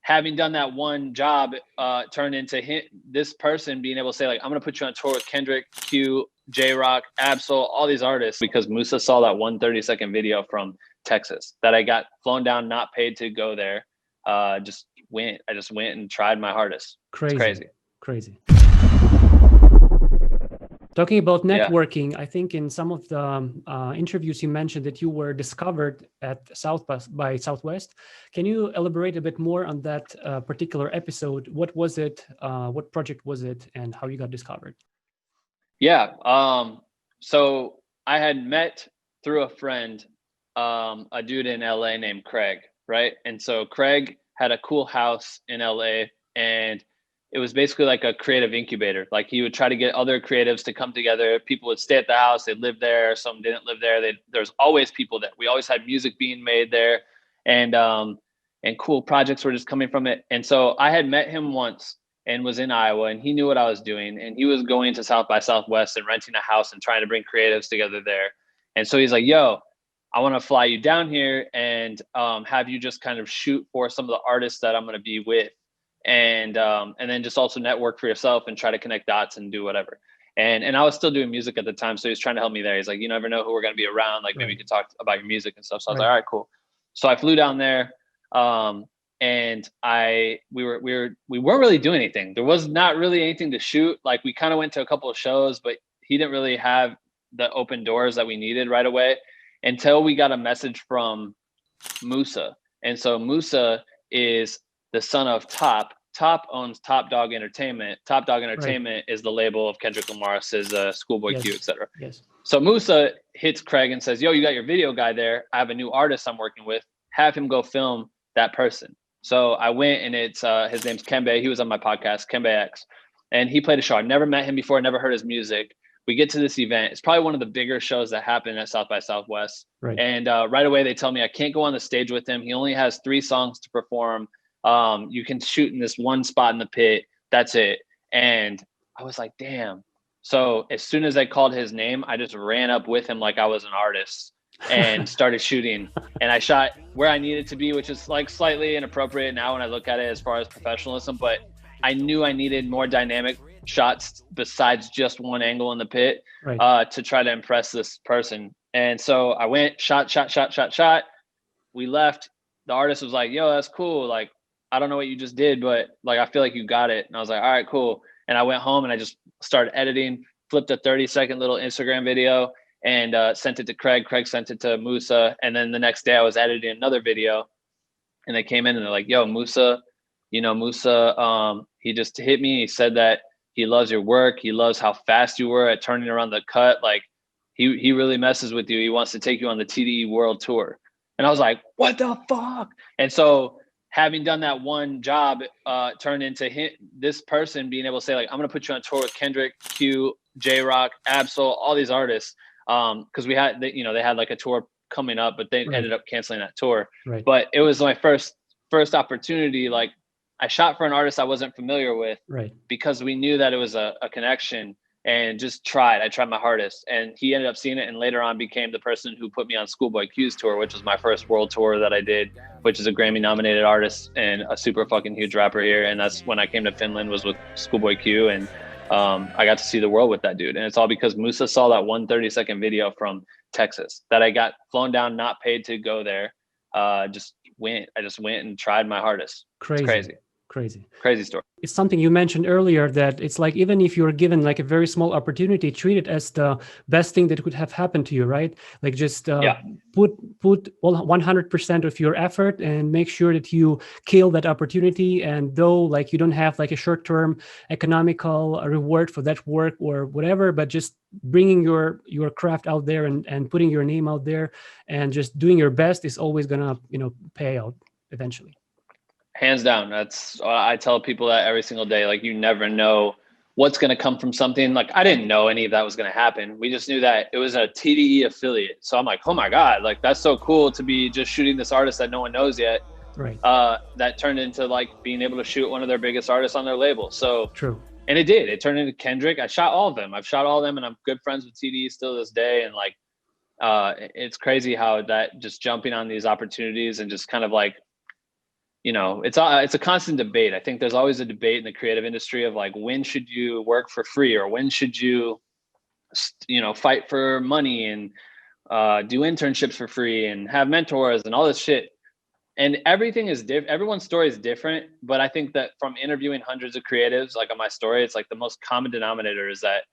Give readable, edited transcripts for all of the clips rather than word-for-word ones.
having done that one job turned into this person being able to say, like, I'm going to put you on tour with Kendrik, Q, J-Rock, Absol, all these artists, because Musa saw that one 30-second video from Texas that I got flown down, not paid to go there. I just went and tried my hardest. Crazy. Talking about networking, I think in some of the interviews you mentioned that you were discovered at South by Southwest. Can you elaborate a bit more on that particular episode? What was it? What project was it? And how you got discovered? Yeah. So I had met through a friend, a dude in LA named Craig, right? And so Craig had a cool house in LA, and it was basically like a creative incubator. Like he would try to get other creatives to come together. People would stay at the house. They'd live there. Some didn't live there. There's always people there. We always had music being made there, and cool projects were just coming from it. And so I had met him once and was in Iowa, and he knew what I was doing. And he was going to South by Southwest and renting a house and trying to bring creatives together there. And so he's like, yo, I want to fly you down here and have you just kind of shoot for some of the artists that I'm going to be with. And then just also network for yourself and try to connect dots and do whatever. And I was still doing music at the time. So he was trying to help me there. He's like, you never know who we're going to be around. Like maybe you could talk about your music and stuff. So I was like, all right, cool. So I flew down there. And we weren't really doing anything. There was not really anything to shoot. Like we kind of went to a couple of shows, but he didn't really have the open doors that we needed right away until we got a message from Musa. And so Musa is the son of Top. Top owns Top Dog Entertainment. Top Dog Entertainment is the label of Kendrik Lamar, says Schoolboy Q, etc. Yes. So Musa hits Craig and says, yo, you got your video guy there. I have a new artist I'm working with. Have him go film that person. So I went, and it's his name's Kembe. He was on my podcast, Kembe X. And he played a show. I've never met him before. I never heard his music. We get to this event. It's probably one of the bigger shows that happen at South by Southwest. Right. And right away they tell me I can't go on the stage with him. He only has 3 songs to perform. You can shoot in this one spot in the pit. That's it. And I was like, damn. So as soon as I called his name, I just ran up with him like I was an artist and started shooting. And I shot where I needed to be, which is like slightly inappropriate now when I look at it as far as professionalism, but I knew I needed more dynamic shots besides just one angle in the pit, to try to impress this person. And so I went, shot. We left. The artist was like, yo, that's cool. Like, I don't know what you just did, but like, I feel like you got it. And I was like, all right, cool. And I went home and I just started editing, flipped a 30-second little Instagram video and sent it to Craig. Craig sent it to Musa. And then the next day I was editing another video, and they came in and they're like, yo, Musa, he just hit me. He said that he loves your work. He loves how fast you were at turning around the cut. Like he really messes with you. He wants to take you on the TDE world tour. And I was like, what the fuck? And so having done that one job turned into this person being able to say, like, I'm going to put you on tour with Kendrik, Q, J-Rock, Absol, all these artists. Cause we had, they had like a tour coming up, but they ended up canceling that tour. Right. But it was my first opportunity. Like I shot for an artist I wasn't familiar with, because we knew that it was a connection, and just I tried my hardest, and he ended up seeing it, and later on became the person who put me on Schoolboy Q's tour, which was my first world tour that I did, which is a Grammy nominated artist and a super fucking huge rapper here. And that's when I came to Finland, was with Schoolboy Q, and I got to see the world with that dude. And it's all because Musa saw that one 30-second video from Texas that I got flown down, not paid to go there. I just went and tried my hardest. Crazy story. It's something you mentioned earlier, that it's like, even if you're given like a very small opportunity, treat it as the best thing that could have happened to you, right? Like just put 100% of your effort and make sure that you kill that opportunity. And though like you don't have like a short-term economical reward for that work or whatever, but just bringing your craft out there and putting your name out there and just doing your best is always gonna pay out eventually. Hands down. I tell people that every single day. Like, you never know what's going to come from something. Like, I didn't know any of that was going to happen. We just knew that it was a TDE affiliate. So I'm like, oh my God, like that's so cool to be just shooting this artist that no one knows yet. Right. That turned into like being able to shoot one of their biggest artists on their label. So true. And it did. It turned into Kendrik. I shot all of them. I've shot all of them, and I'm good friends with TDE still to this day. And like, it's crazy how that just jumping on these opportunities and just kind of like it's a constant debate. I think there's always a debate in the creative industry of like, when should you work for free, or when should you, fight for money and do internships for free and have mentors and all this shit. And everything is different. Everyone's story is different. But I think that from interviewing hundreds of creatives, like on my story, it's like the most common denominator is that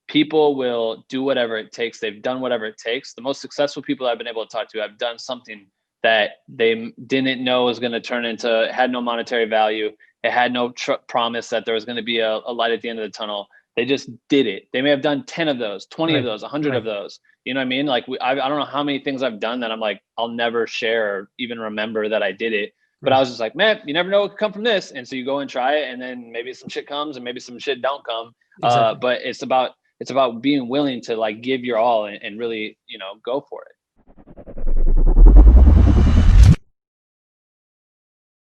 people will do whatever it takes. They've done whatever it takes. The most successful people I've been able to talk to have done something that they didn't know was going to turn into, had no monetary value. It had no promise that there was going to be a light at the end of the tunnel. They just did it. They may have done 10 of those, 20 of those, 100 of those. You know what I mean? Like I don't know how many things I've done that I'm like, I'll never share or even remember that I did it. But I was just like, man, you never know what could come from this. And so you go and try it, and then maybe some shit comes and maybe some shit don't come. Exactly. But it's about being willing to like give your all and really, go for it.